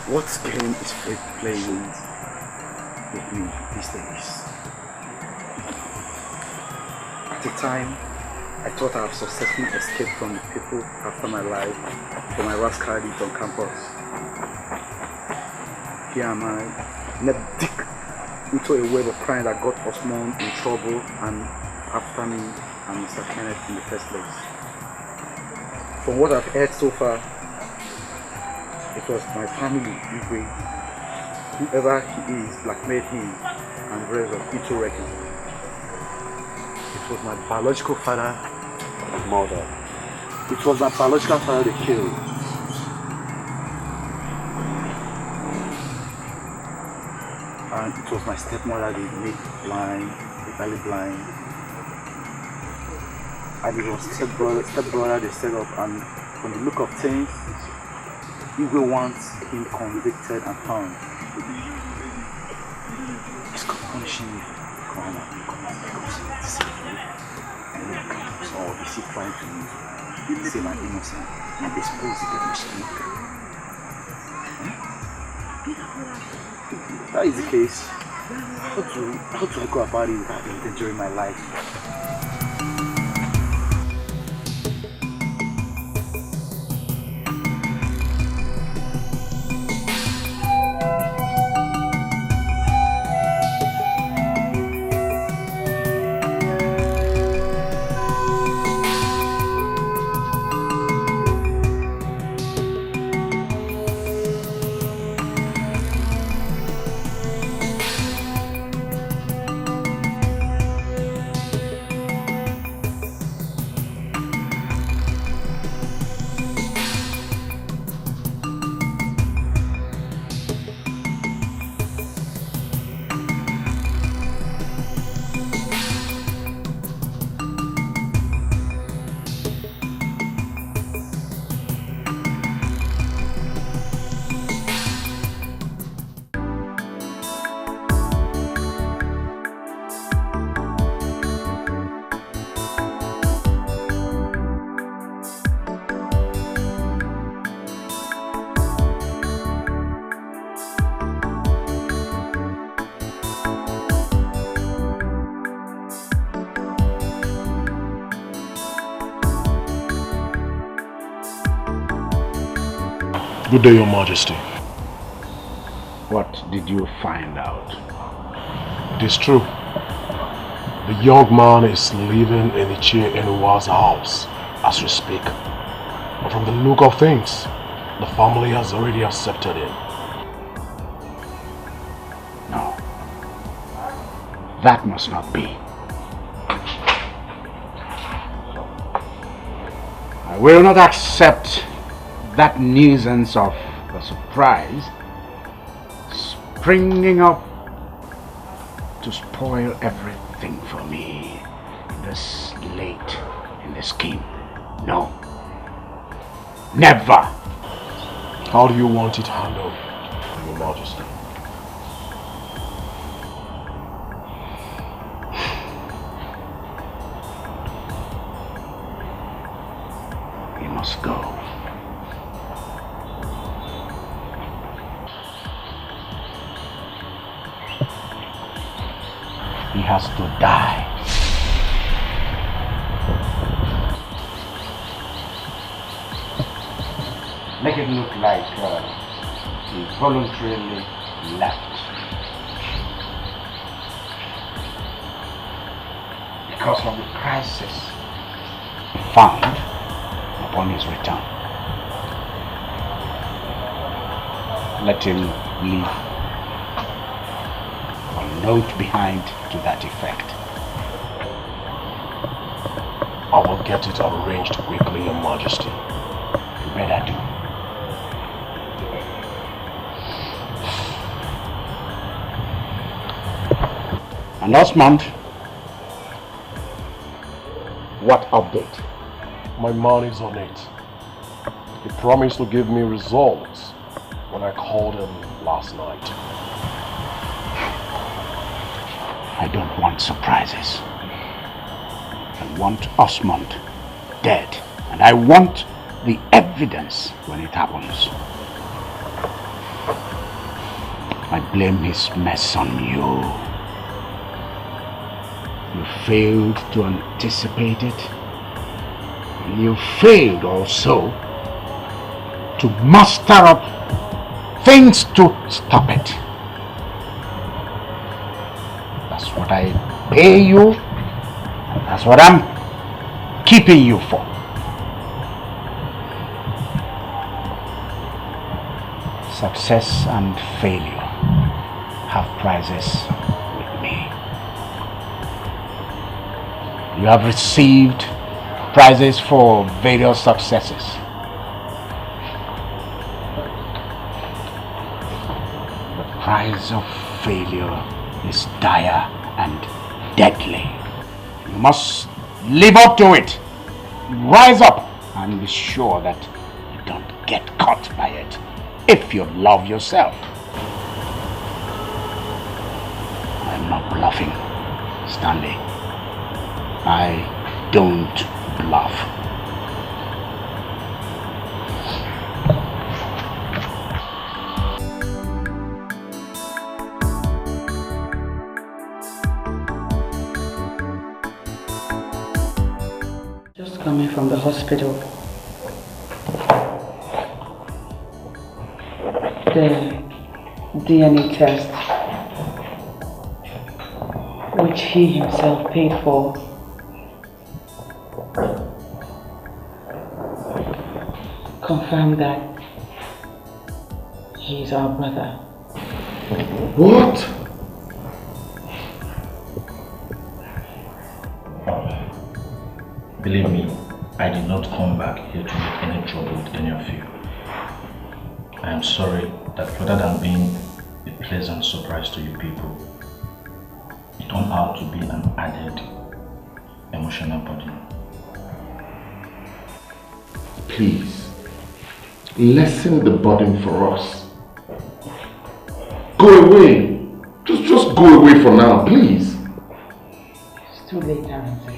What game is Fate playing with me these days? At the time, I thought I have successfully escaped from the people after my life, from my rascality on campus. Here am I, let deep into a web of crime that got Osman in trouble and after me and Mr. Kenneth in the first place. From what I've heard so far, it was my family, Igwe, whoever he is, blackmailed him and the rest of Ito Record. It was my biological father and mother. It was my biological father they killed. And it was my stepmother they made blind, legally blind. And it was stepbrother they set up, and from the look of things, Igwe wants him convicted and found. He's punishing me for the crime because he deceived me. So is he trying to save an innocent and expose the mistake? If that is the case, how do I go about it without endangering my life? Good day, Your Majesty. What did you find out? It is true. The young man is living in Ichie Enuwa's house as we speak. But from the look of things, the family has already accepted him. No. That must not be. I will not accept that nuisance of a surprise springing up to spoil everything for me this late in the scheme. No. Never! How do you want it handled, Your Majesty? He must go. He has to die. Make it look like he voluntarily left. Because of the crisis found upon his return. Let him leave a note behind to that effect. I will get it arranged quickly, Your Majesty. You better do. And last month, what update? My man is on it. He promised to give me results when I called him last night. I don't want surprises. I want Osmond dead. And I want the evidence when it happens. blame his mess on you. You failed to anticipate it. And you failed also to muster up things to stop it. That's what I pay you. That's what I'm keeping you for. Success and failure have prizes with me. You have received prizes for various successes. The prize of failure is dire and deadly. You must live up to it. Rise up and be sure that you don't get caught by it if you love yourself. I'm not bluffing, Stanley. I don't bluff. Just coming from the hospital. The DNA test, which he himself paid for, confirmed that he is our brother. What? Believe me, I did not come back here to make any trouble with any of you. I am sorry that rather than being a pleasant surprise to you people, it turned out to be an added emotional burden. Please, lessen the burden for us. Go away. Just go away for now, please. It's too late, Aranze.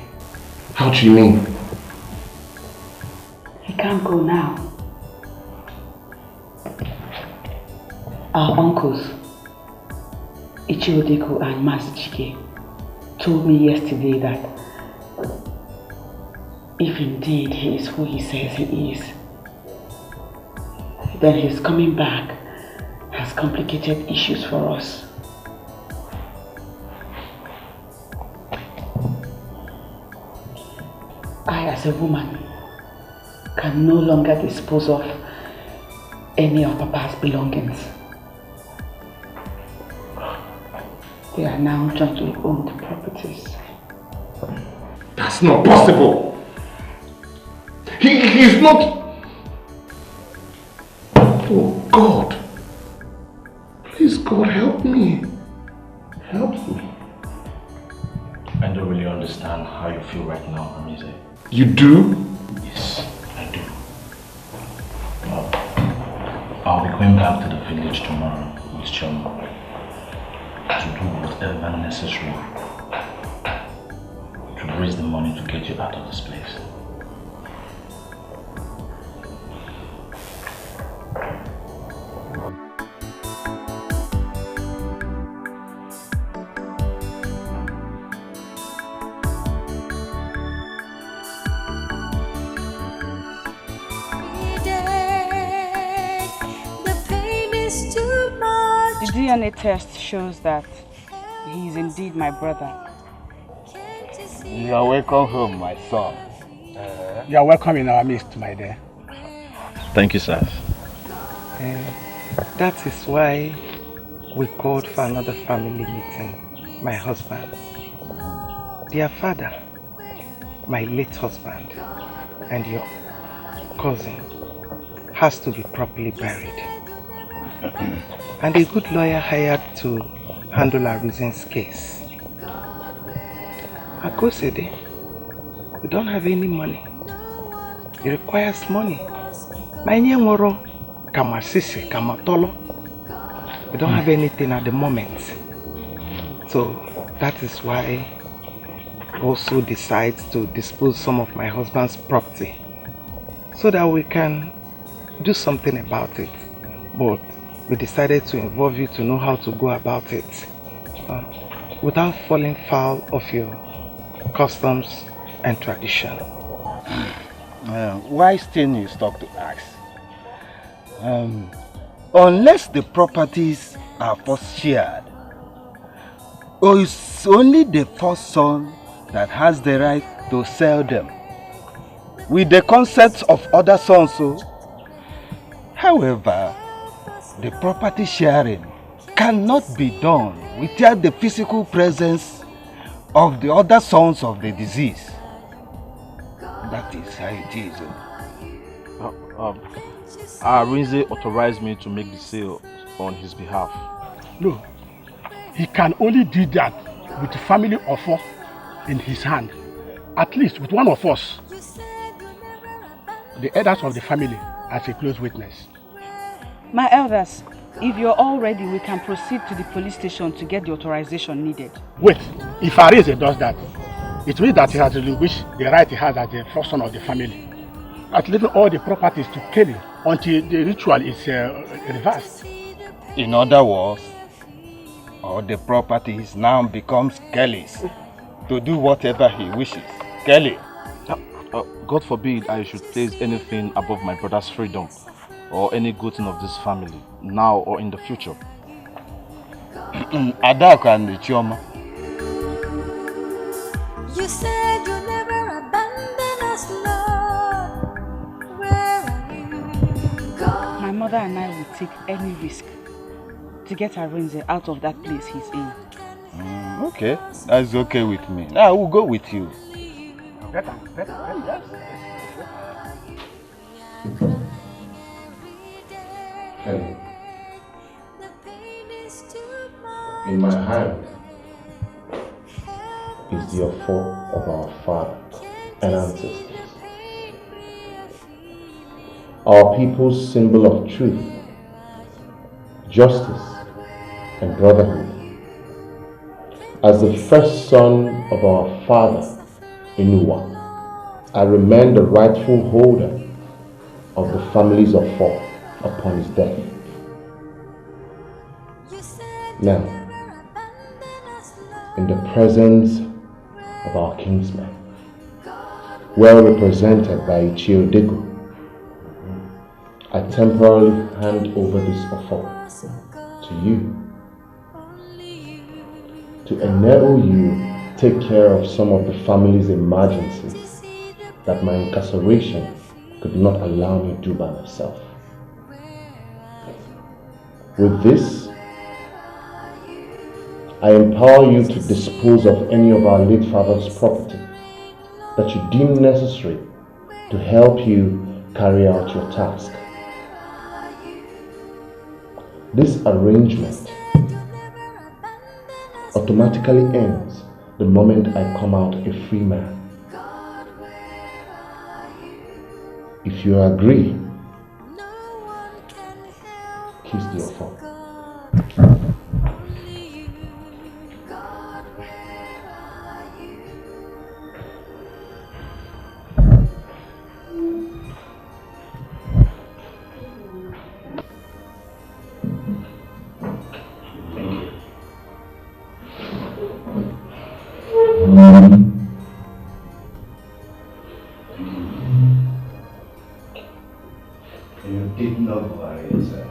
How do you mean? He can't go now. Our uncles, Ichiodeko and Master Dikeh, told me yesterday that if indeed he is who he says he is, then his coming back has complicated issues for us. I, as a woman, can no longer dispose of any of Papa's belongings. They are now jointly owned properties. That's not possible. He's not... Oh God. Please God, help me. Help me. I don't really understand how you feel right now, Amize. You do? Yes, I do. I'll be going back to the village tomorrow with Choma to do whatever necessary to raise the money to get you out of this place. The DNA test shows that he is indeed my brother. You are welcome home, my son. You are welcome in our midst, my dear. Thank you, sir. That is why we called for another family meeting. My husband, their father, my late husband, and your cousin has to be properly buried. And a good lawyer hired to handle Arizen's case. Akosede, we don't have any money. It requires money. We don't have anything at the moment. So that is why I also decide to dispose some of my husband's property so that we can do something about it. But we decided to involve you to know how to go about it without falling foul of your customs and tradition. Why still you stop to ask? Unless the properties are first shared, or it's only the first son that has the right to sell them, with the consent of other sons. However, the property sharing cannot be done without the physical presence of the other sons of the deceased. That is how it is. Arinze authorized me to make the sale on his behalf. No, he can only do that with the family of us in his hand. At least with one of us, the elders of the family, as a close witness. My elders, if you're all ready, we can proceed to the police station to get the authorization needed. Wait, if Arinze does that, it means that he has relinquished the right he has as the first son of the family, at leaving all the properties to Kelly until the ritual is reversed. In other words, all the properties now becomes Kelly's to do whatever he wishes. Kelly. God forbid I should place anything above my brother's freedom or any good thing of this family, now or in the future. Adako and Chioma. You said you never abandon us, Lord. Where are you? God. My mother and I will take any risk to get Arinze out of that place he's in. Okay, that's okay with me. Now I will go with you. Better. Hey. In my hand is the offer of our father and ancestors. Our people's symbol of truth, justice, and brotherhood. As the first son of our father, Inuwa, I remain the rightful holder of the families of four upon his death. Now, in the presence of our kinsmen, well represented by Ichio Dikeh, I temporarily hand over this offer to you to enable you take care of some of the family's emergencies that my incarceration could not allow me to do by myself. With this, I empower you to dispose of any of our late father's property that you deem necessary to help you carry out your task. This arrangement automatically ends the moment I come out a free man. If you agree, kiss the offer. You did not worry yourself.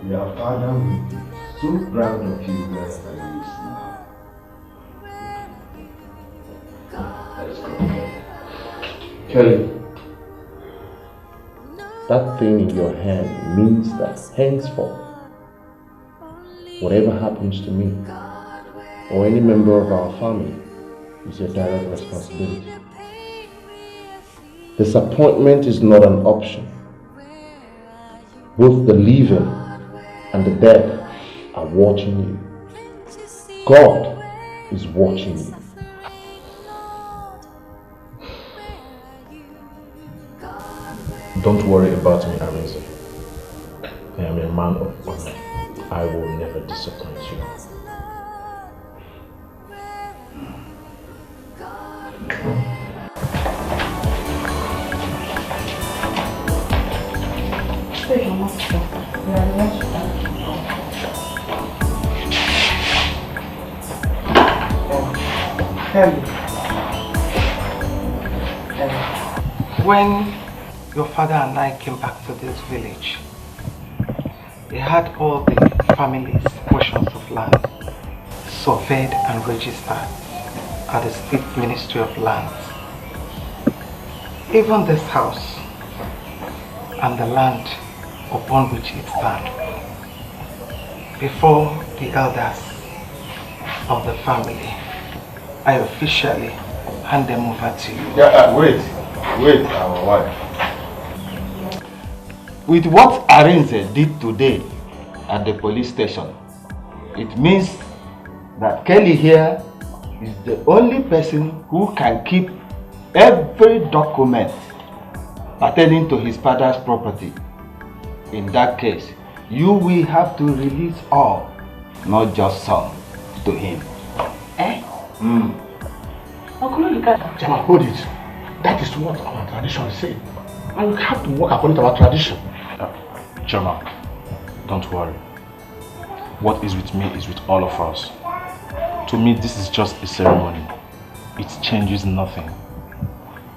Your father will be so proud of you wherever he is now. Let's go. Kelly, that thing in your hand means that henceforth, whatever happens to me or any member of our family is your direct responsibility. Disappointment is not an option. Both the living and the dead are watching you. God is watching you. Don't worry about me, Arinze. I am a man of honor. I will never disappoint you. Hey, Mama. Kelly, when your father and I came back to this village, they had all the family's portions of land surveyed and registered at the State Ministry of Lands. Even this house and the land upon which it stands, before the elders of the family, I officially hand them over to you. Yeah, wait, our wife. With what Arinze did today at the police station, it means that Kelly here is the only person who can keep every document pertaining to his father's property. In that case, you will have to release all, not just some, to him. Eh? Jama, hold it. That is what our tradition says. And we have to work according to our tradition. Jama, don't worry. What is with me is with all of us. To me, this is just a ceremony. It changes nothing.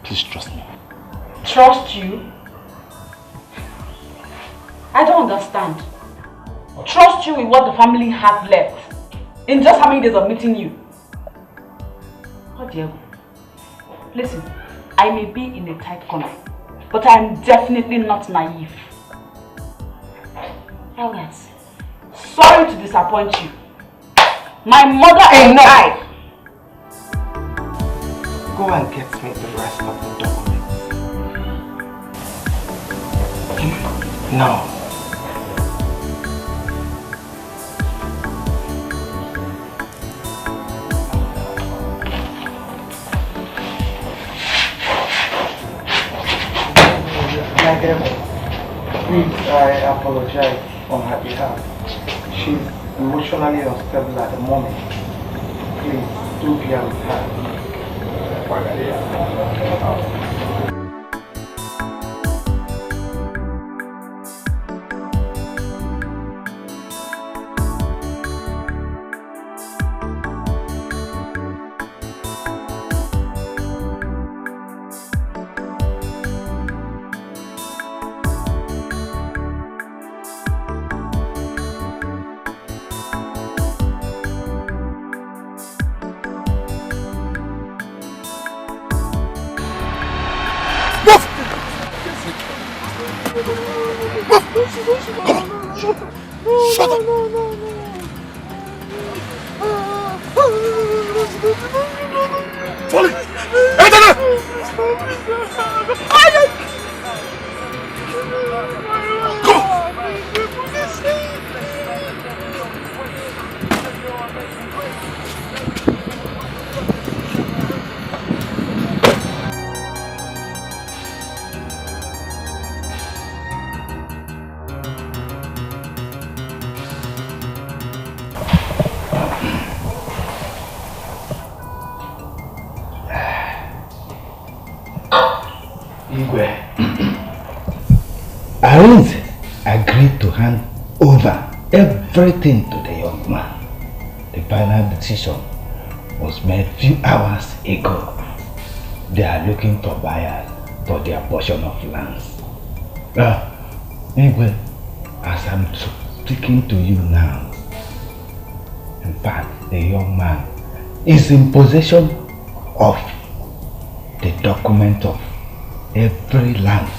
Please trust me. Trust you? I don't understand. Trust you with what the family has left in just how many days of meeting you? Oh Diego, listen, I may be in a tight corner, but I am definitely not naive. Elders, sorry to disappoint you. My mother and I. Go and get me the rest of the documents. Now. Please, I apologize on her behalf. She's emotionally unstable at the moment. Please, do bear with her. Shut up! Folly! Enter there! Arinze agreed to hand over everything to the young man. The final decision was made few hours ago. They are looking for buyers for their portion of lands. Igwe, as I'm speaking to you now, in fact, the young man is in possession of the document of every land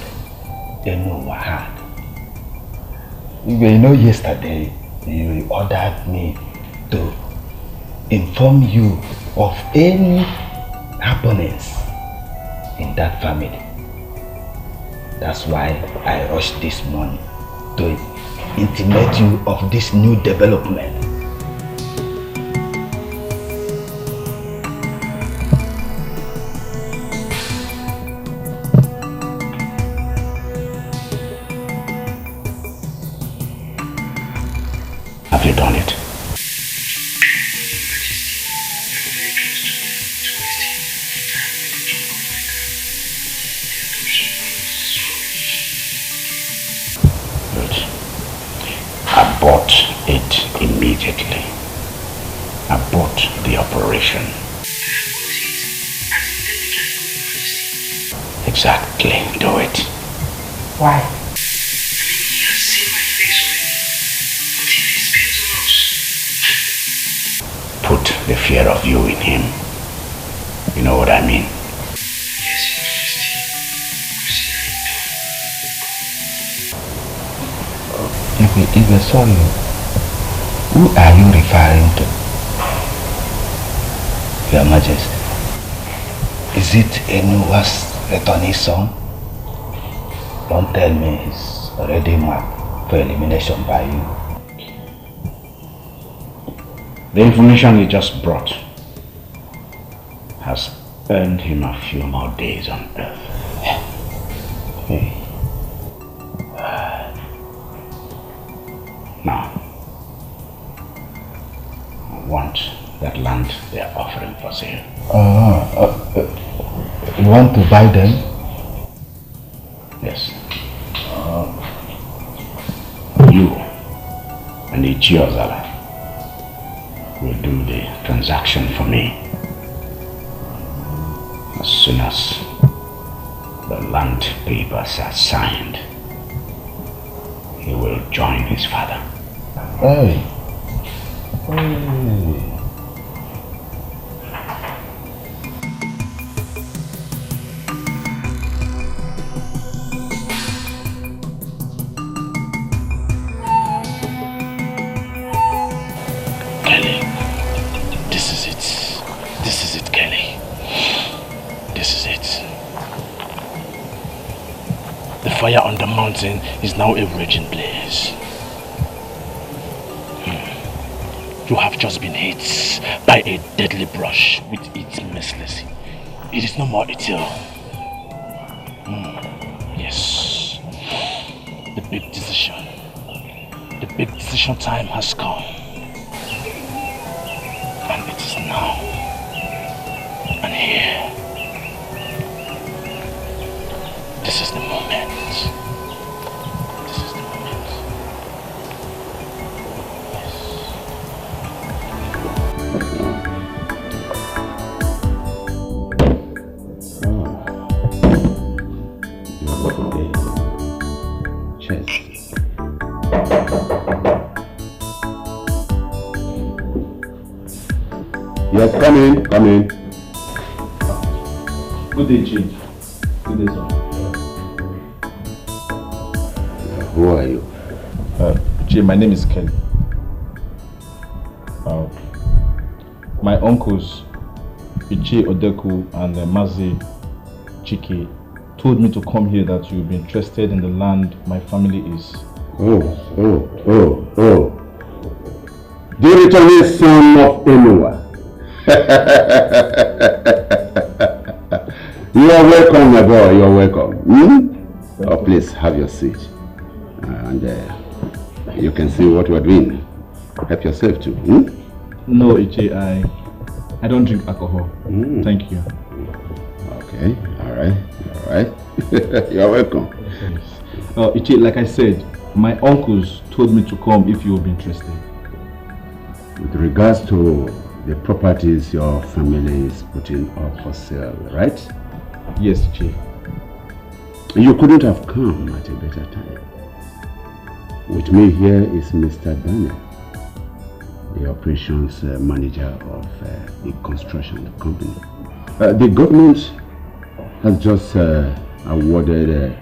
Enowa had. You know, yesterday you ordered me to inform you of any happenings in that family. That's why I rushed this morning to intimate you of this new development. Have you done it? Good. Abort it immediately. Abort the operation. Exactly, do it. Why? He has seen my face already. But if he's been to us, Put the fear of you in him. You know what I mean? yes, Your Majesty. If we're sorry, who are you referring to? Your Majesty. Is it Enuwa's returning son? Don't tell me he's already marked for elimination by you. The information he just brought has earned him a few more days on Earth. Hey. Now, I want that land they are offering for sale. You want to buy them? Yes. You and Ichi Ozala will do the transaction for me. As soon as the land papers are signed, he will join his father. Hey. Hey. Kelly, this is it. This is it, Kelly. This is it. The fire on the mountain is now a raging blaze. You have just been hit by a deadly brush with its merciless. It is no more a tale. Yes. The big decision. The big decision time has come. And it is now. And here. This is the moment. This is the moment. Yes, come in, come in. Good day, Chief. Good day, sir. Who are you? Chief, my name is Kelly. My uncles, Ichi Odeku and Mazi Chike, told me to come here that you'll be interested in the land my family is. Oh. The returning son of Enuwa. You are welcome, my boy, you are welcome. Oh, please have your seat. And you can see what we are doing. Help yourself too. No, Ichi, I don't drink alcohol. Thank you. Okay, alright. You are welcome. Ichi, like I said, my uncles told me to come if you will be interested. With regards to the properties your family is putting up for sale, right? Yes, Chief. You couldn't have come at a better time. With me here is Mr. Daniel, the operations manager of the construction company. The government has just awarded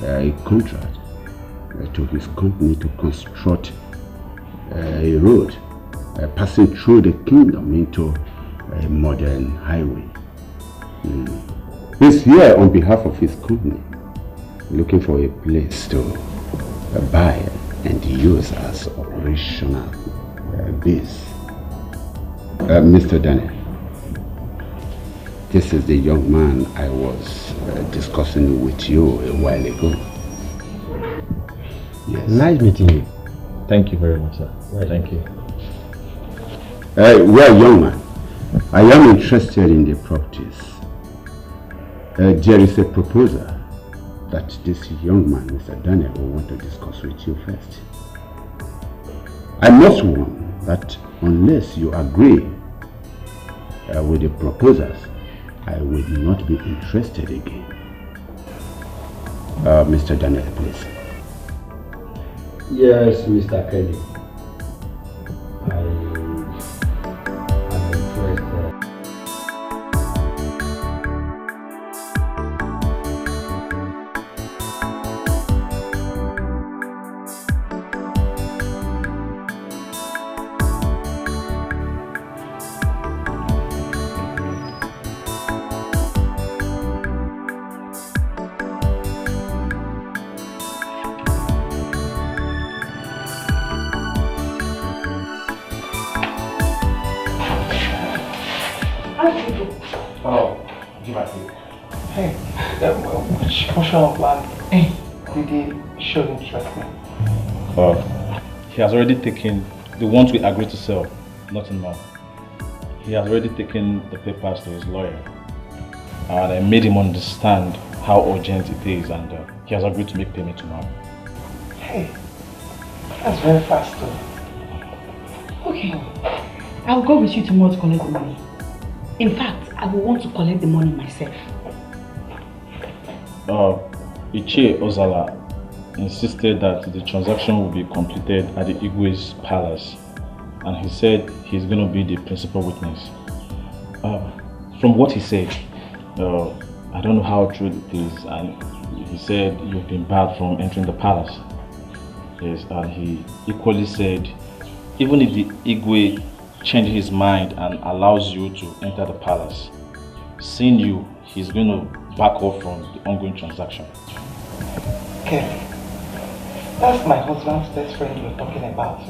a contract to his company to construct a road passing through the kingdom into a modern highway. He's here on behalf of his company, looking for a place to buy and use as operational base. Mr. Daniel, this is the young man I was discussing with you a while ago. Yes. Nice meeting you. Thank you very much, sir. Thank you. Well, young man, I am interested in the properties. There is a proposal that this young man, Mr. Daniel, will want to discuss with you first. I must warn that unless you agree with the proposals, I will not be interested again. Mr. Daniel, please. Yes, Mr. Kelly. I am impressed. Which portion of land did he show interest in? He has already taken the ones we agreed to sell, nothing more. He has already taken the papers to his lawyer, and I made him understand how urgent it is, and he has agreed to make payment tomorrow. Hey, that's very fast though. Okay, I'll go with you tomorrow to collect the money. In fact, I will want to collect the money myself. Ichie Ozala insisted that the transaction will be completed at the Igwe's palace, and he said he's going to be the principal witness. From what he said, I don't know how true it is, and he said you've been barred from entering the palace. Yes, and he equally said even if the Igwe changes his mind and allows you to enter the palace, seeing you, he's going to back off from the ongoing transaction. Kelly, that's my husband's best friend you're talking about.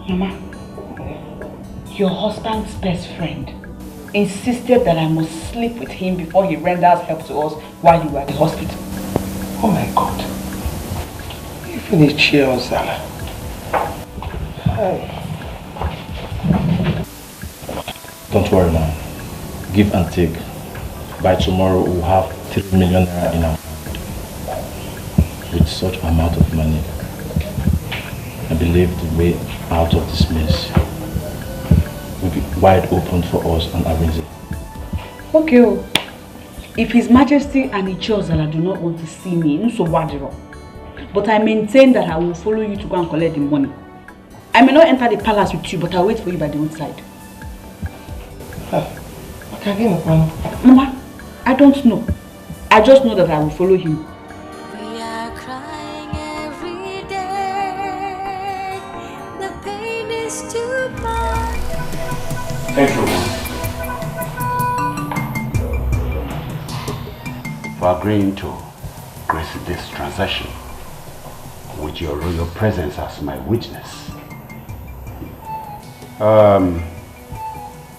Mama, your husband's best friend insisted that I must sleep with him before he renders help to us while you were at the hospital. Oh my God. Even a chair on Zala. Don't worry, man. Give and take. By tomorrow, we'll have 3 million naira in our hand. With such amount of money, I believe the way out of this mess will be wide open for us and Arinze. Okay. If His Majesty and Ichiozala do not want to see me, so wadiro. But I maintain that I will follow you to go and collect the money. I may not enter the palace with you, but I'll wait for you by the roadside. Mama, I don't know. I just know that I will follow him. We are crying every day. The pain is too much. Thank you for agreeing to grace this transaction with your royal presence as my witness.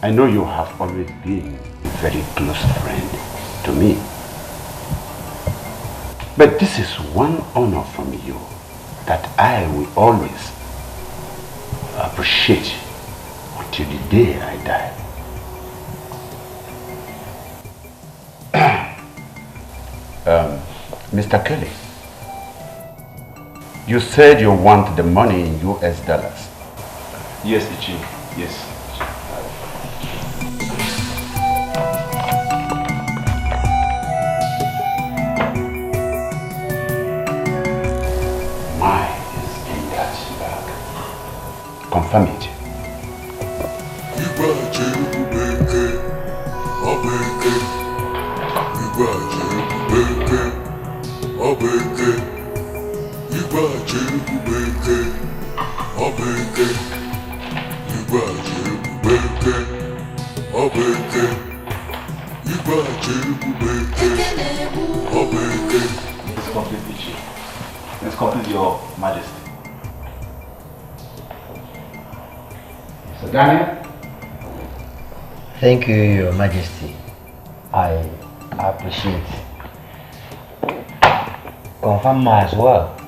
I know you have always been a very close friend to me. But this is one honor from you that I will always appreciate until the day I die. Mr. Kelly, you said you want the money in US dollars. Yes, the chief. Yes. Mine is in that bag. Confirm it. Let's complete the chief. Let's complete your majesty. So Daniel? Thank you, Your Majesty. I appreciate. Confirm as well.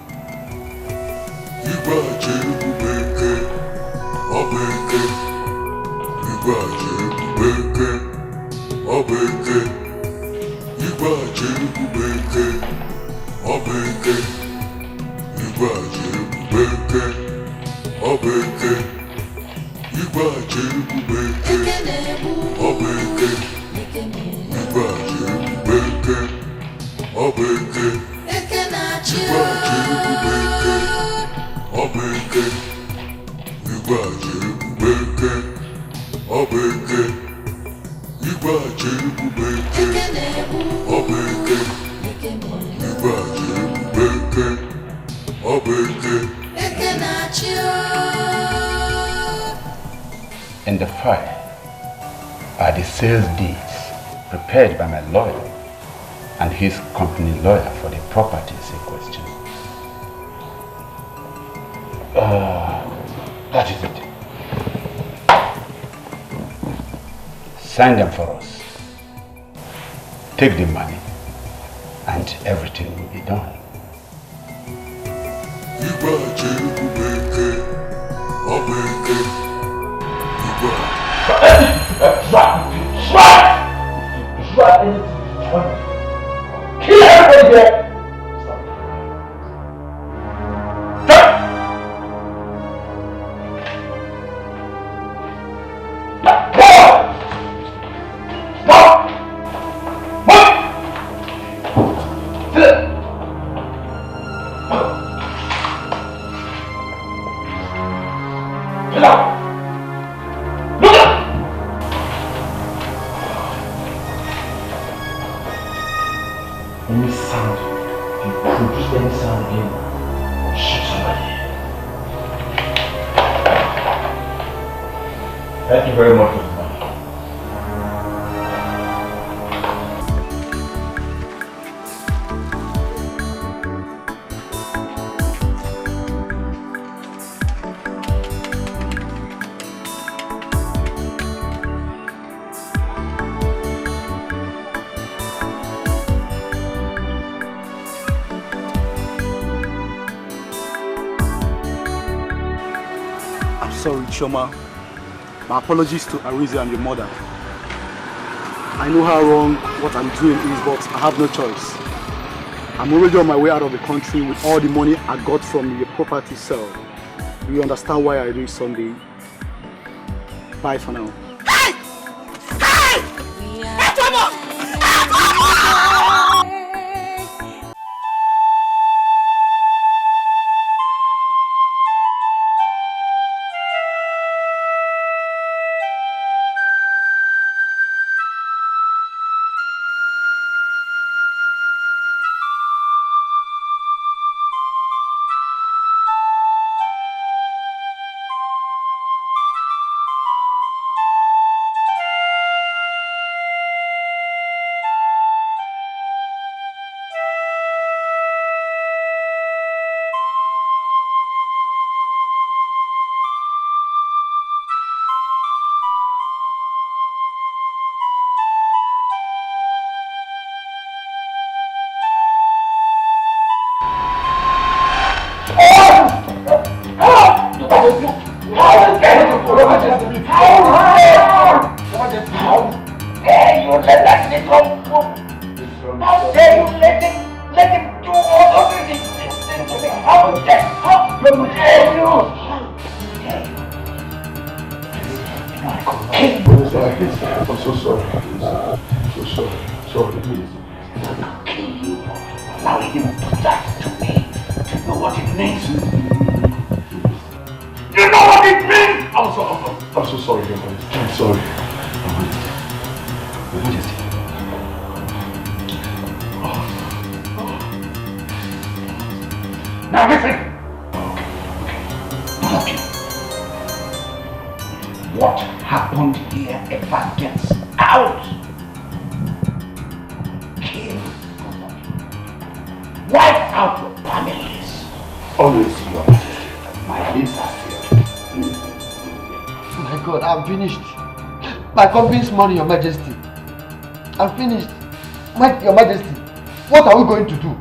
In the file are the sales deeds prepared by my lawyer and his company lawyer for the properties in question. That is it. Sign them for us. Take the money and everything will be done. Kill everybody there! Any sound, if you produce any sound again, shoot somebody. Thank you very much for the money. Sorry, Choma. My apologies to Ariza and your mother. I know how wrong what I'm doing is, but I have no choice. I'm already on my way out of the country with all the money I got from the property sale. Do you understand why I do it Sunday? Bye for now. Hey! Hey! Hey, Choma! I'm so sorry. So sorry. Sorry, please. Kill you for allowing him to do that to me. You know what it means? You know what it means? I'm so sorry, Your Majesty. I'm sorry. Your Majesty. Now listen. None of you. What happened here ever gets out? Kill wipe out your families. Always Your Majesty. My lips are sealed. My God, I'm finished. My company's money, Your Majesty. I'm finished. Your Majesty, what are we going to do?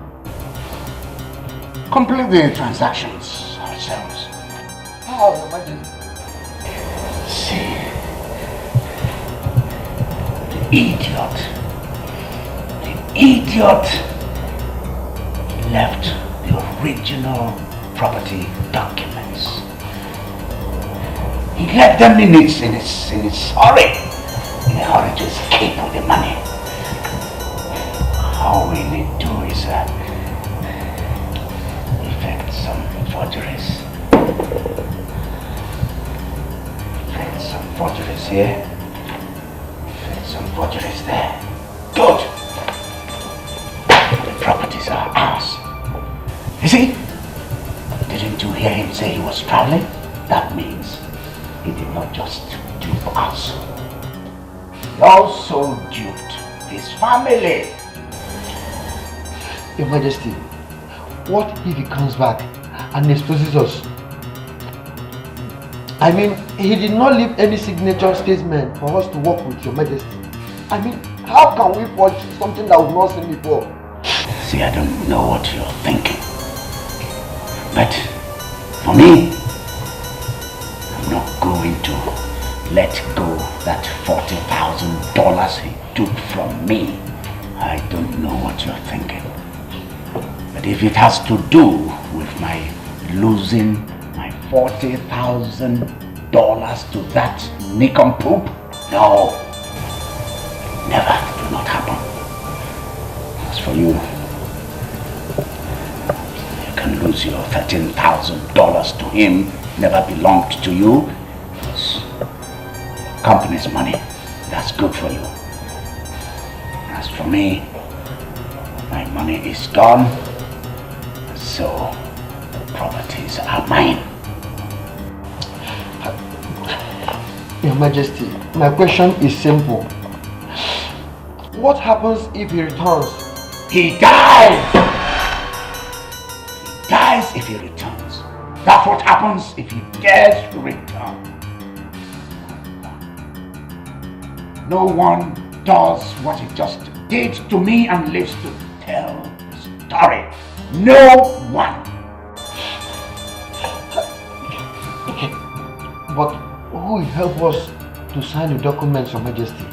Complete the transactions ourselves. How, Your Majesty? See, the idiot left the original property documents. He left them in his hurry to escape with the money. All we need to do is effect some forgeries. Effect some forgeries here. Effect some forgeries there. Good. The properties are ours. You see? Didn't you hear him say he was traveling? That means he did not just dupe us. He also duped his family. Your Majesty, what if he comes back and exposes us? I mean, he did not leave any signature statement for us to work with, Your Majesty. I mean, how can we forge something that we've not seen before? See, I don't know what you're thinking. But for me, I'm not going to let go that $40,000 he took from me. I don't know what you're thinking. But if it has to do with my losing my $40,000 to that nincompoop, no. Never. Do not happen. As for you, you can lose your $13,000 to him. Never belonged to you. It's company's money. That's good for you. As for me, my money is gone, so the properties are mine. Your Majesty, my question is simple. What happens if he returns? He dies! He dies if he returns. That's what happens if he dares to return. No one does what he just did to me and lives to tell the story. No one. Okay, but who will help us to sign the documents, Your Majesty?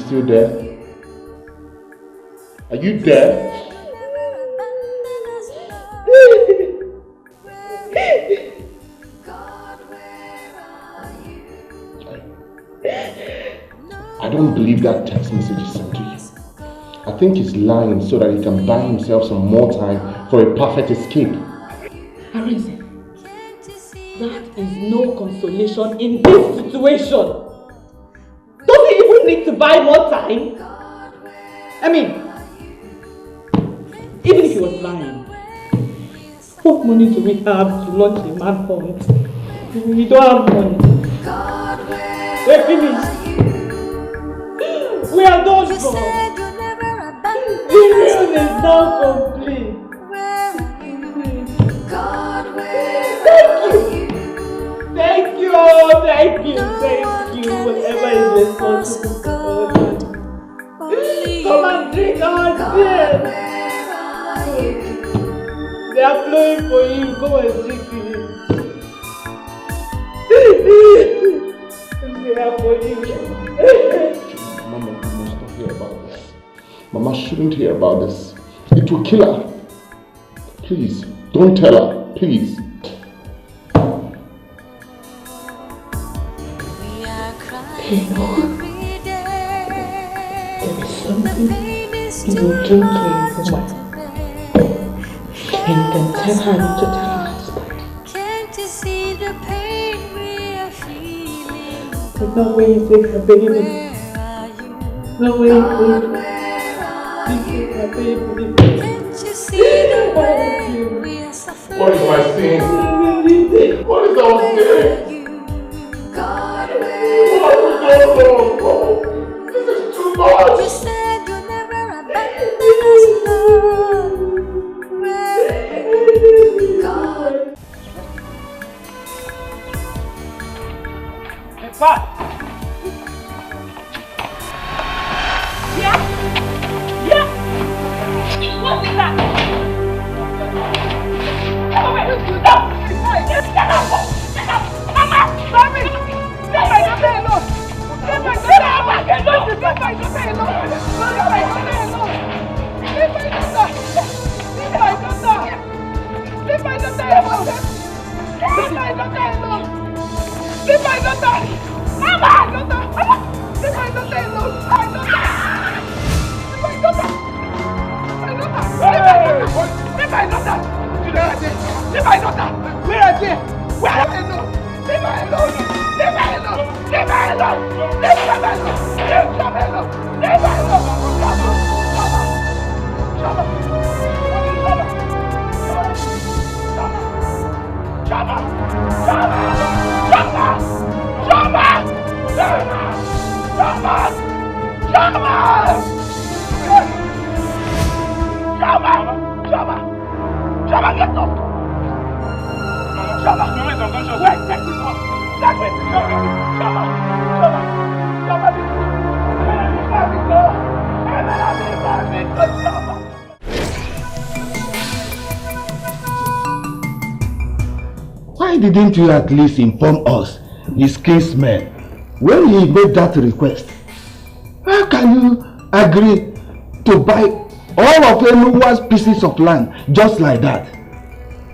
Still there? Are you there? I don't believe that text message is sent to you. I think he's lying so that he can buy himself some more time for a perfect escape. Arinze, that is no consolation in this situation. Need to buy more time? I mean, even if he was lying, what money do we have to launch a man hunt? We don't have money. We're finished. We are done for. The run is now complete. Thank you. Thank you. Whatever is responsible. Come and drink our beer. They are flowing for you. Go and drink it. They are for you. Mama, you must not hear about this. Mama shouldn't hear about this. It will kill her. Please, don't tell her. Please. You know, there is something you will do to a woman, and you can tell her not to tell her husband. But no way you take her baby. No way you take her. Can't you see the way we are suffering? What is my sin? What is our sin? God, this is too much. you said you never abandon us, Lord. Where are you, God? Fat! Yeah? Yeah? What is that? Get away! Stop! Get up! Mama! Sorry! Leave my daughter alone! Leave my daughter alone! Leave my daughter alone! Leave my daughter! Leave my daughter! Leave my daughter alone! Leave my daughter alone! Leave my daughter! Mama! Mama! Leave my daughter alone! My daughter! Leave my daughter! My daughter! Leave my daughter! Leave my daughter! Where are they? Where are they? Leave her alone! Leave her alone! Leave her alone! Leave her alone! Leave her alone! Leave her alone! Shama! Shama! Shama! Shama! Shama, get up! Shama! Wait, take this off! Take it! Shama! Why didn't you at least inform us, his kinsmen, when he made that request? How can you agree to buy all of Enuwa's pieces of land just like that?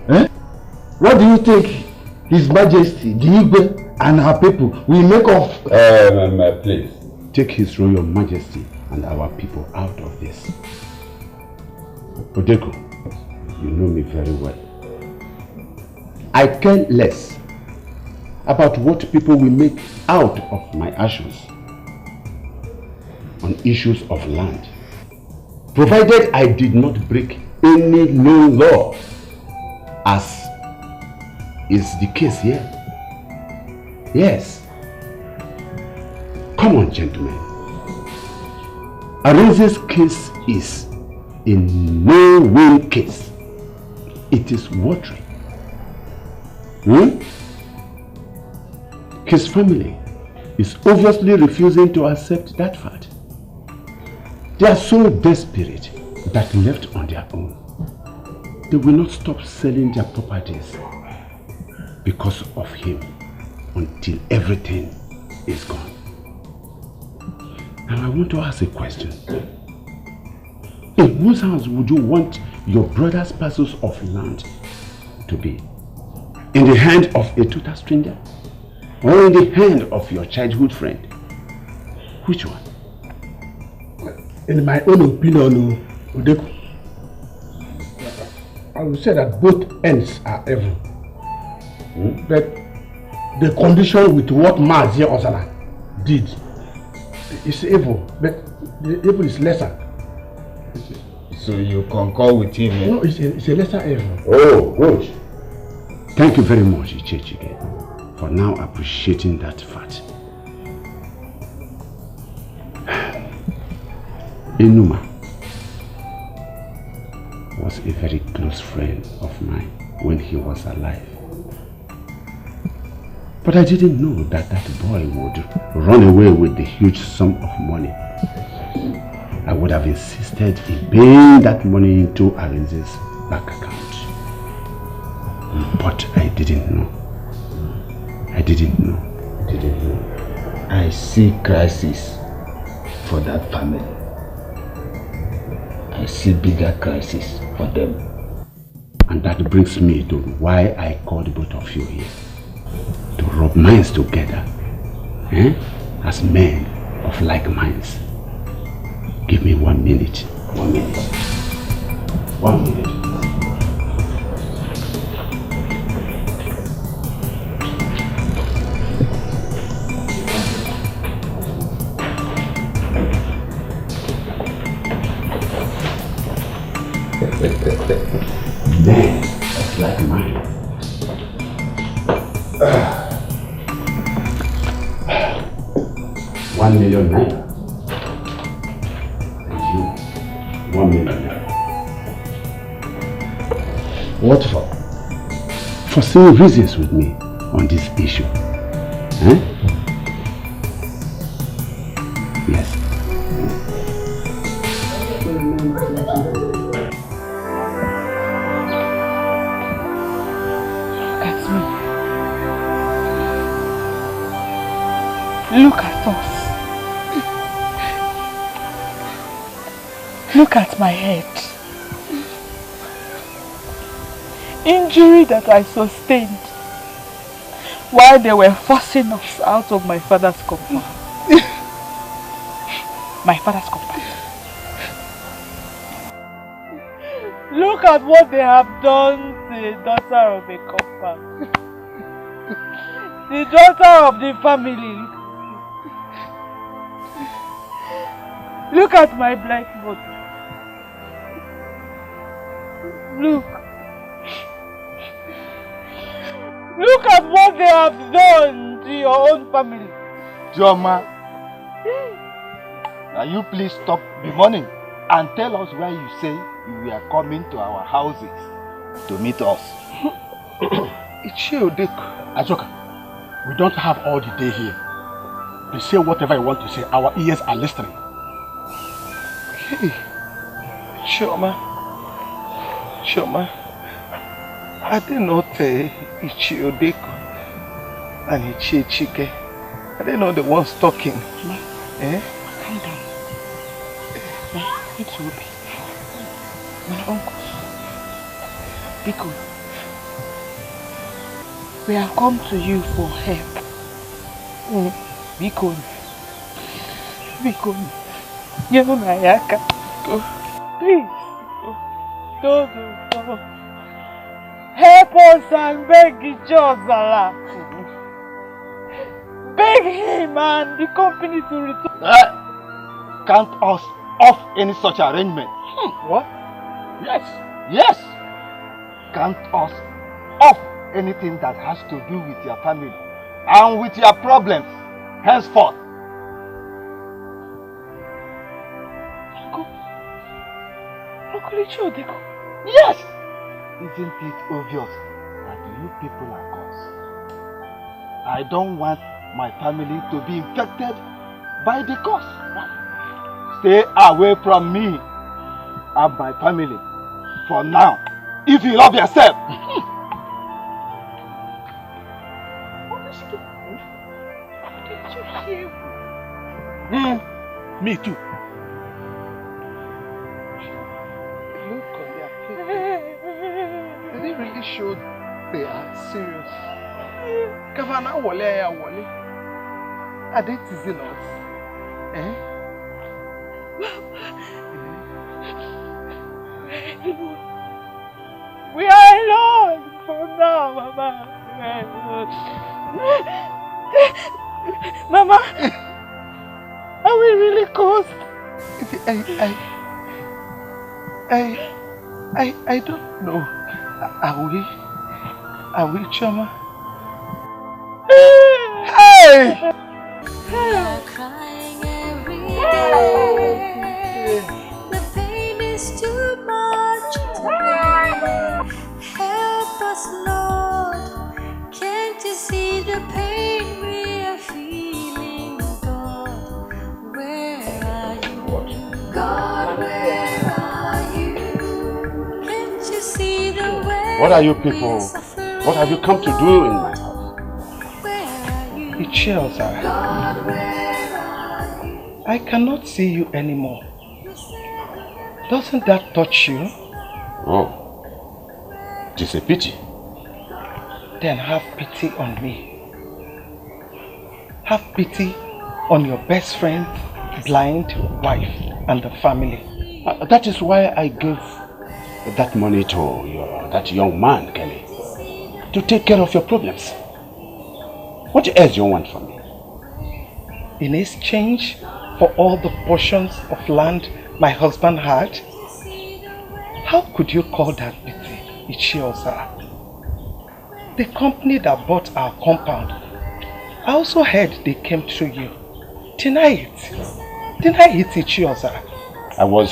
Eh? What do you think His Majesty, the Igwe, and her people will make of... Please, take His Royal Majesty and our people out of this. Odeko, you know me very well. I care less about what people will make out of my actions on issues of land, provided I did not break any known law, as is the case here. Yes. Come on, gentlemen. Arinze's case is a no-win case. It is watery. His family is obviously refusing to accept that fact. They are so desperate that left on their own, they will not stop selling their properties because of him until everything is gone. Now I want to ask a question. In whose hands would you want your brother's parcels of land to be? In the hand of a total stranger? Or in the hand of your childhood friend? Which one? In my own opinion, Odeko, I would say that both ends are evil. But the condition with what Mazi Osana did is evil, but the evil is lesser. So you concur with him? Eh? No, it's a lesser evil. Oh, good. Thank you very much, Ichechike, for now appreciating that fact. Enuma was a very close friend of mine when he was alive. But I didn't know that that boy would run away with the huge sum of money. I would have insisted in paying that money into Arinze's bank account. But I didn't know. I didn't know. I see crisis for that family. I see bigger crisis for them. And that brings me to why I called both of you here. To rub minds together, as men of like minds. Give me 1 minute. 1 minute. 1 minute. like mine. 1 million naira. And you, 1 million naira. What for? For seeing reasons with me on this issue. Huh? Yes. Look at us. Look at my head. Injury that I sustained while they were forcing us out of my father's compound. My father's compound. Look at what they have done to the daughter of the compound. The daughter of the family. Look at my black body. Look. Look at what they have done to your own family. Joma, now you please stop bemoaning and tell us why you say you are coming to our houses to meet us. Ajoka, we don't have all the day here. You say whatever you want to say. Our ears are listening. Hey, Chioma, I did not Ichi Odeko and Ichi Chike. I didn't know the ones talking. Eh? Calm down. It's Obi. My uncle. Biko. We have come to you for help. Biko. You know Nayaka. Please. Don't. Help us and beg each other. Beg him and the company to return. Count us off any such arrangement. What? Yes. Yes. Count us off anything that has to do with your family and with your problems henceforth. Uncle Ichodeko. Yes. Isn't it obvious that you people are cause? I don't want my family to be infected by the cause. Stay away from me and my family for now, if you love yourself. Me too. Look on their faces. They really showed they are serious. Kavana wole ya wole. Are they teasing us? Eh? We are alone for now, Mama. Mama, are we really cursed? I don't know. Are we, Choma? Hey! You're crying every day. The pain is too much to bear. Help us, Lord. Can't you see the pain we are feeling? God, where are you? God, where are you? Can't you see the way? What are you people? What have you come to do in my house? It chills, I cannot see you anymore. Doesn't that touch you? Oh, it is a pity. Then have pity on me. Have pity on your best friend, blind wife, and the family. That is why I gave that money to that young man, Kelly, to take care of your problems. What else do you want from me? In exchange for all the portions of land my husband had? How could you call that pity, Ichioza? the company that bought our compound, I also heard they came through you. Deny it. Deny it, Ichioza. I was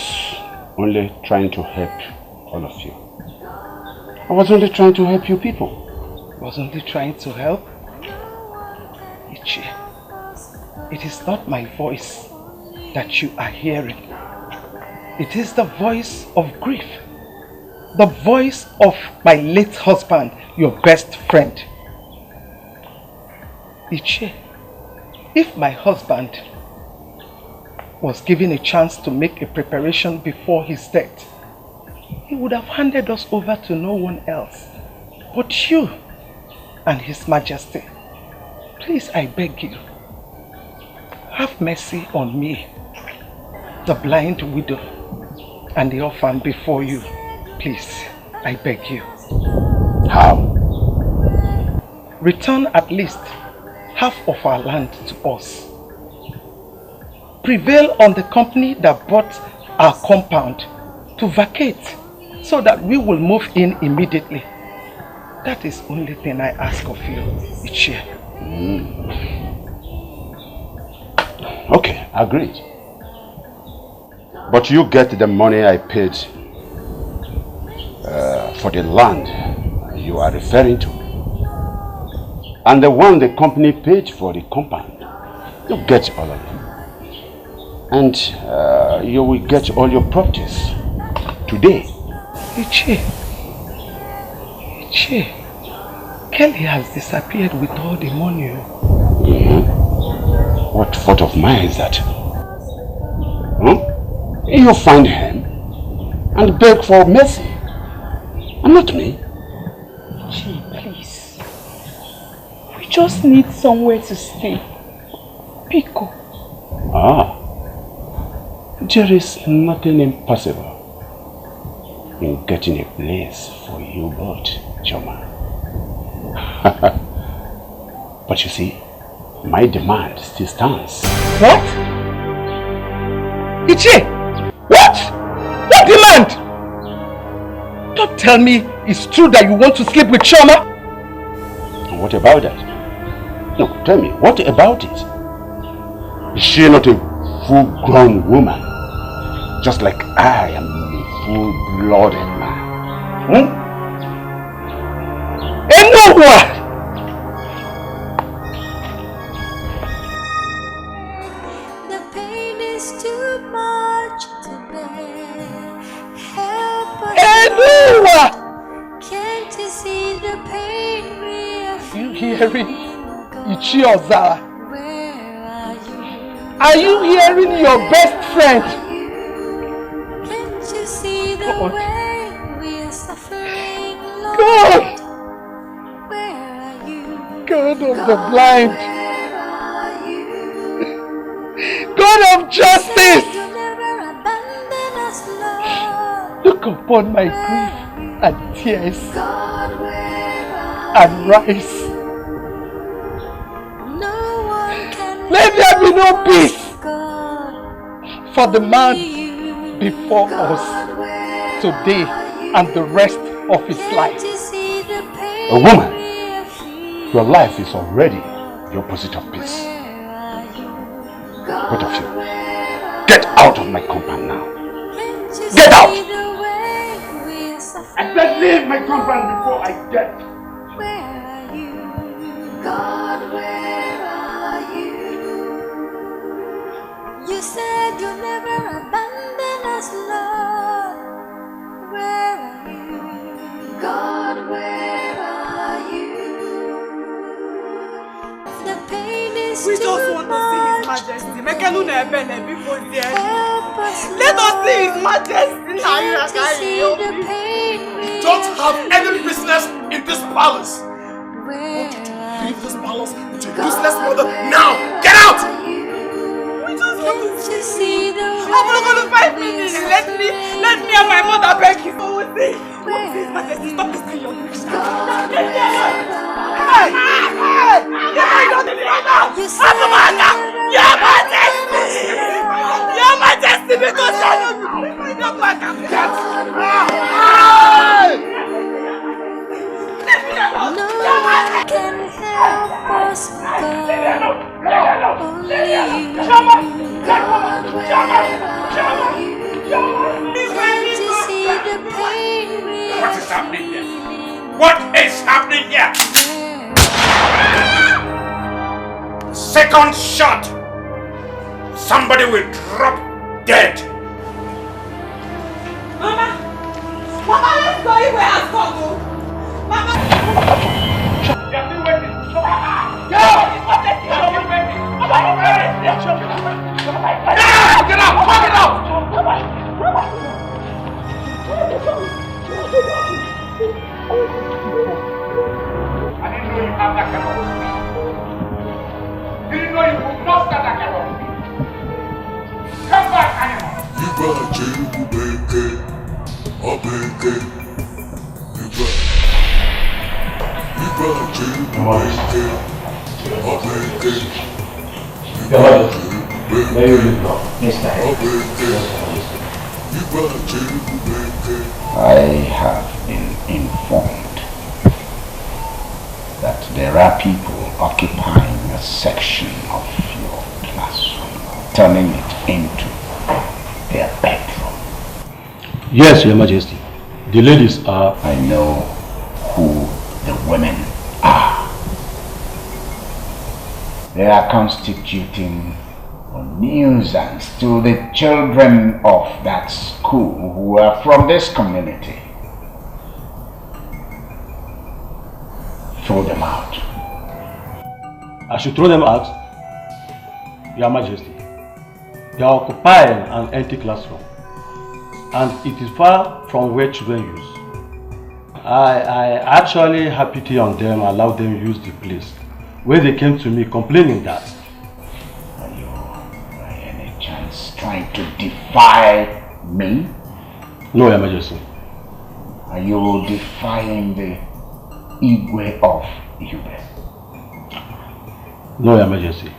only trying to help all of you. I was only trying to help you people. I was only trying to help? Ichie, it is not my voice that you are hearing. It is the voice of grief. The voice of my late husband, your best friend. Ichie, if my husband was given a chance to make a preparation before his death, he would have handed us over to no one else but you and His Majesty. Please, I beg you, have mercy on me, the blind widow and the orphan before you. Please, I beg you. How? Return at least half of our land to us. Prevail on the company that bought our compound to vacate so that we will move in immediately. That is the only thing I ask of you, Ichie. Okay, agreed. But you get the money I paid for the land you are referring to. And the one the company paid for the compound. You get all of them. And you will get all your properties today. Ichie, Kelly has disappeared with all the money. What fault of mine is that? You find him and beg for mercy. And not me. Ichie, please. We just need somewhere to stay. Pico. There is nothing impossible in getting a place for you both, Choma. But you see, my demand still stands. What? Ichie! What? What demand? Don't tell me it's true that you want to sleep with Choma? And what about that? No, tell me, what about it? Is she not a full-grown woman? Just like I am a full-blooded man. And no one! The pain is too much to bear. Help us, Noah! Can't you see the pain we are You hearing Ichioza? Are you hearing your best friend? Can't you see the way we are suffering, Lord? God! Where are you? God of the blind! God of justice! You never abandon us, Lord. Look upon my grief and tears and rise. Let there be no peace for the man before us today and the rest of his life. A woman, your life is already the opposite of peace. Both of you, get out of my compound now. Get out! I said leave my compound before I get. Where are you? God, where are you? You said you never abandon us, Lord. Where are you? God, where are you? The pain is We just want to see His Majesty. Let us see His Majesty. You don't have any business in this palace. Leave this palace with your useless mother now. Get out! We just want to see them. I'm not going to 5 minutes. Let me and my mother beg you. So we'll see. We'll see His Majesty. Stop this thing you're doing. Hey! Get my daughter! Your Majesty! Your Majesty, because I don't know. I don't want to get. Leave me alone. can help us, God. Only you. God, where are you? Can't you see the pain we What is happening here? What is happening here? Second shot. Somebody will drop dead. Mama! Mama, let's go where I've got to. Mama! You're still waiting. Go! Get out! Fuck it up! I didn't know you have that kind of speed. Didn't know you could not start that kind of speed. Come back, animal! May you live long. Mr. I have been informed that there are people occupying a section of your classroom, turning it into their bedroom. Yes, Your Majesty. The ladies are... I know who the women are. They are constituting a nuisance to the children of that school who are from this community. Throw them out. I should throw them out? Your Majesty, they are occupying an empty classroom, and it is far from where children use. I actually had pity on them, allowed them use the place, where they came to me complaining that. Are you by any chance trying to defy me? No, Your Majesty. Are you defying the Igwe of Yube? No, Your Majesty.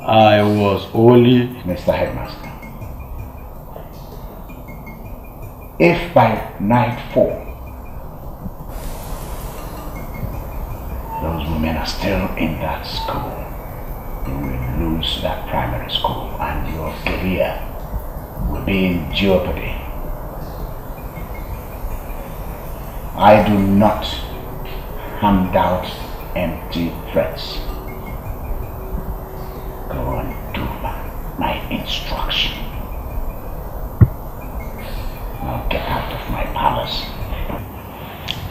I was only... Mr. Headmaster, if by nightfall those women are still in that school, you will lose that primary school and your career will be in jeopardy. I do not hand out empty threats. Go and do my instruction. Now get out of my palace.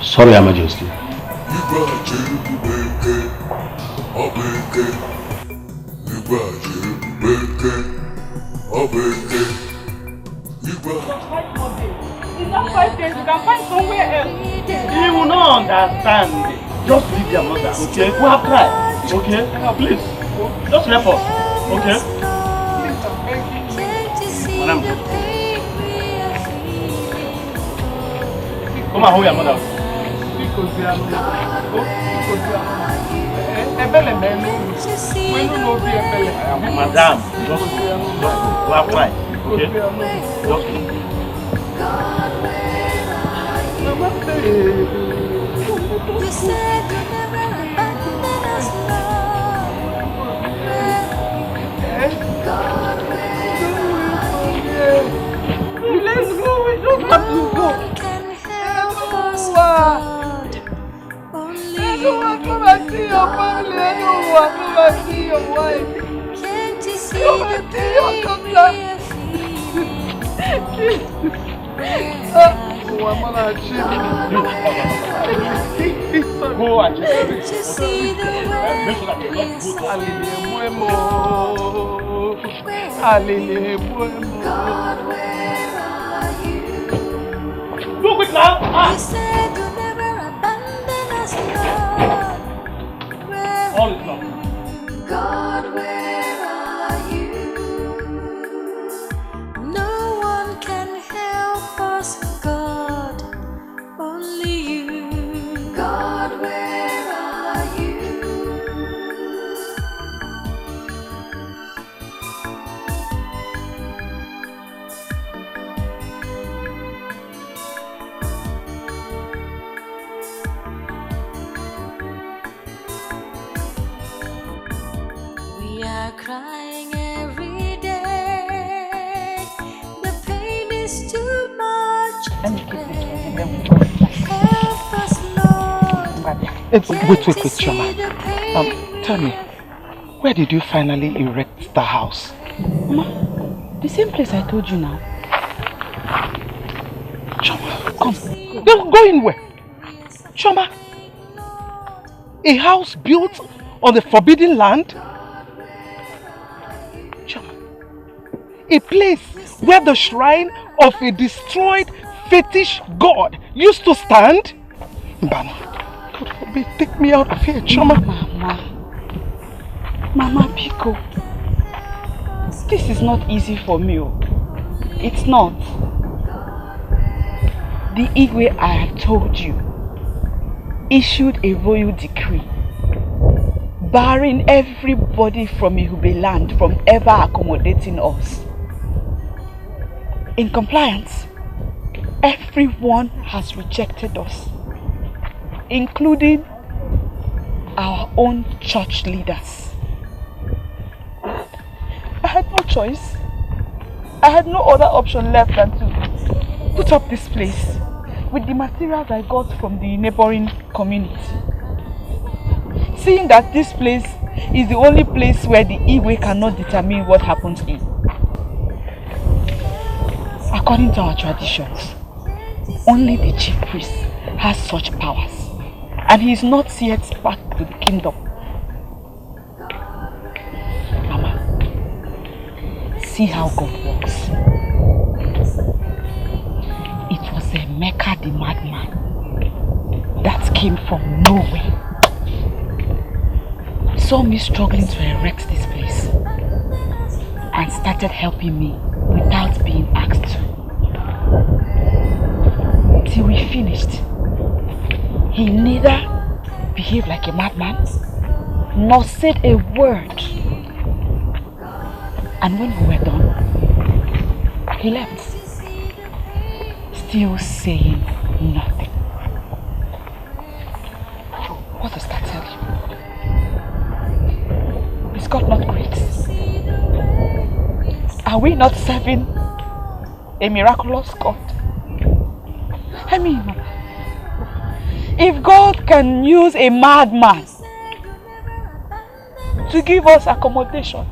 Sorry, Your Majesty. It's not 5 days, you can find somewhere else. He will not understand. Just leave their mother, okay? We have tried, okay? Please, just help us, okay? Madam, come and hold your mother. Madam, just we have tried, okay? Just You said you never abandon us, Lord. God, Let's go, we don't have to go. can help us, God. Only I don't want to come and see your family, I don't want to come and see your wife. Can't you see I don't the want to see your pain daughter. go and check. Can't you see the Make sure that they don't go to God, where are you? Look it now! You said you never abandon us, Lord. All is lost. God, where are you? No one can help us, God. Only you. God, where are you? crying every day. The pain is too much. Let me keep this one and then we go. Help us, Lord. Wait, Choma. Tell me, where did you finally erect the house? Mama, the same place I told you now. Choma, come. Go in where? Choma, a house built on the forbidden land? Choma, a place where the shrine of a destroyed fetish god used to stand? Mama, God forbid, take me out of here, Choma. Mama Pico, this is not easy for me. It's not. The Igwe I have told you issued a royal decree barring everybody from Ihube land from ever accommodating us. In compliance, everyone has rejected us, including our own church leaders. I had no choice. I had no other option left than to put up this place with the materials I got from the neighboring community. Seeing that this place is the only place where the Igwe cannot determine what happens in. According to our traditions, only the chief priest has such powers, and he is not yet back to the kingdom. Mama, see how God works. It was a Mecca the madman that came from nowhere. Saw me struggling to erect this place and started helping me without being asked to. Till we finished, he neither behaved like a madman nor said a word. And when we were done, he left, still saying nothing. What does that tell you? Is God not great? Are we not serving a miraculous God? I mean, Mama, if God can use a madman to give us accommodation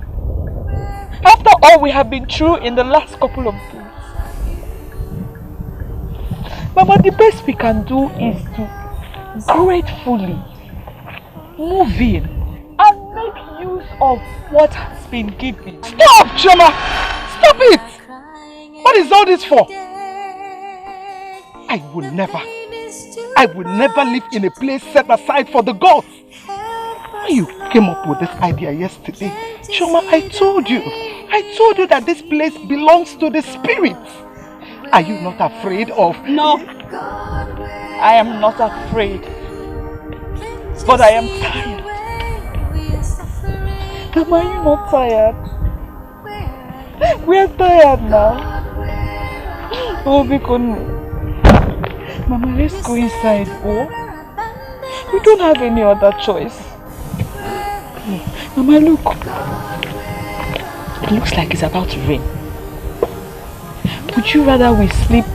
after all we have been through in the last couple of days, Mama, the best we can do is to gratefully move in and make use of what has been given. Stop, Choma! Stop it! What is all this for? I will never live in a place set aside for the gods. When you came up with this idea yesterday, Choma, I told you that this place belongs to the spirits. Are you not afraid of... No, I am not afraid, but I am tired. Mama, are you not tired? We are tired now. Oh, because... Mama, let's go inside, oh. We don't have any other choice. Mama, look. It looks like it's about to rain. Would you rather we sleep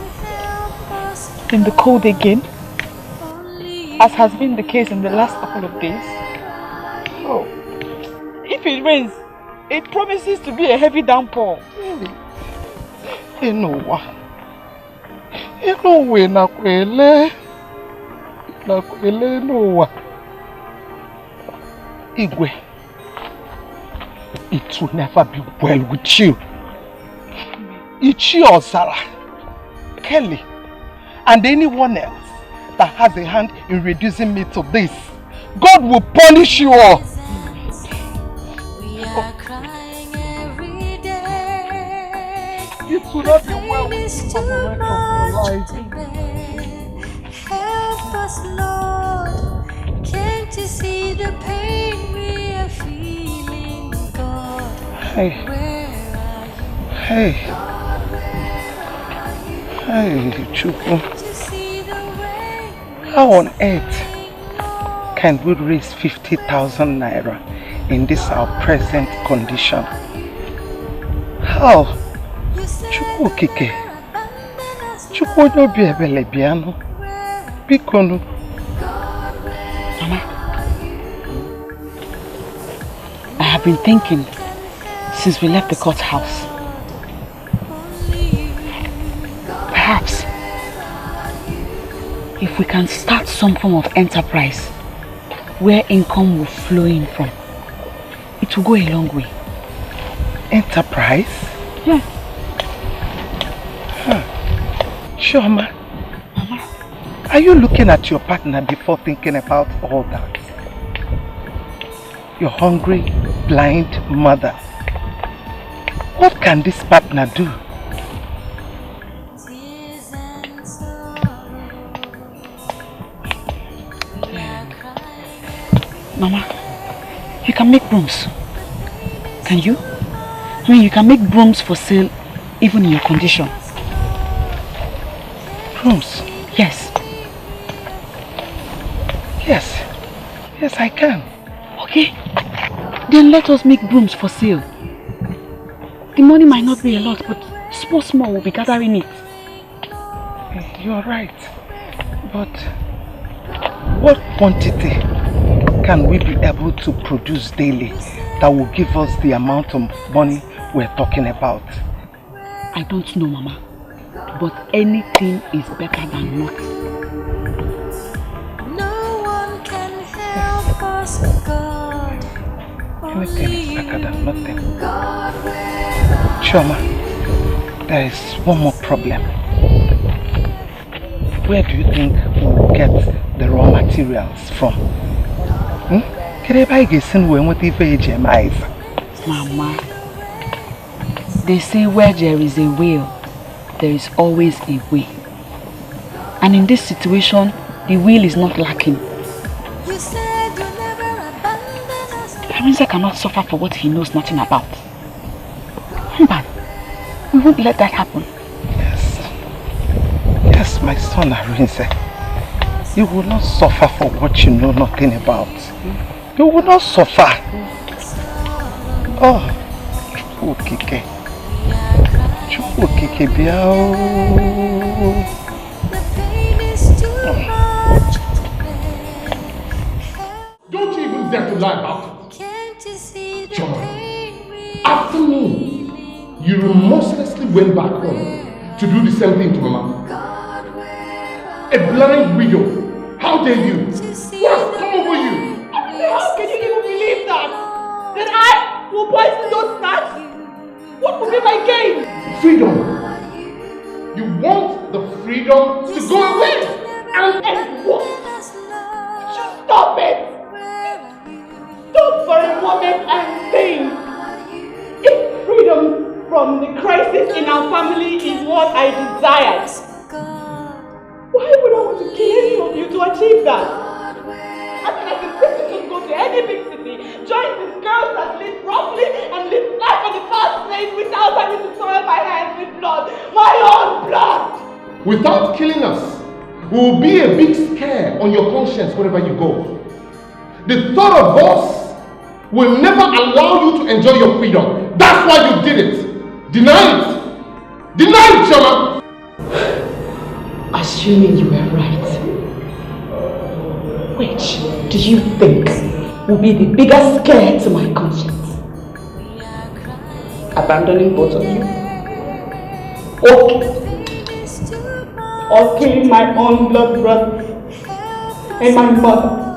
in the cold again, as has been the case in the last couple of days? Oh. If it rains, it promises to be a heavy downpour. Really? Nakwele Noah. Igwe, it will never be well with you. Ichi or Sarah, Kelly, and anyone else that has a hand in reducing me to this, God will punish you all. We are crying every day. It will not be well with you for the rest of your life. Help us, Lord. Can't you see the pain we are feeling, God? Hey, Chukwu. How on earth can we raise 50,000 naira in this our present condition. How? Chukwu Okike. Chukwu Obi Ebele Biano. Bikonu. Mama, I have been thinking since we left the courthouse. Perhaps if we can start some form of enterprise where income will flow in from, it will go a long way. Enterprise? Yeah. Shoma, Mama, are you looking at your partner before thinking about all that? Your hungry, blind mother. What can this partner do? Mama, you can make brooms. Can you? I mean, you can make brooms for sale even in your condition. Brooms? Yes. Yes. Yes, I can. Okay. Then let us make brooms for sale. The money might not be a lot, but small will be gathering it. You're right. But what quantity can we be able to produce daily that will give us the amount of money we're talking about? I don't know, Mama. But anything is better than nothing. No one can help us, God. Anything is better than nothing. Shoma, there is one more problem. Where do you think we will get the raw materials from? Mama, they say where there is a will, there is always a way. And in this situation, the will is not lacking. Arinze cannot suffer for what he knows nothing about. But we won't let that happen. Yes, my son Arinze. You will not suffer for what you know nothing about. You will not suffer. Oh, Chukwu Okike. Chukwu Okike biao. Don't you even dare to lie about it. John, after me, you remorselessly went back home to do the same thing to Mama. A blind widow. How dare you? What has come over you? How can you even believe that? That I will poison those snacks? What will be my gain? Freedom. You want the freedom to go away. And what? Just stop it. Stop for a moment and think. If freedom from the crisis in our family is what I desire, why would I want to kill any of you to achieve that? I mean, I can simply just go to any big city, join these girls that live roughly and live life on the fast lane without having to soil my hands with blood, my own blood! Without killing us, we will be a big scare on your conscience wherever you go. The thought of us will never allow you to enjoy your freedom. That's why you did it. Deny it. Deny it, Chama. Assuming you were right, which do you think will be the biggest scare to my conscience? Abandoning both of you? Or killing my own blood brother and my mother?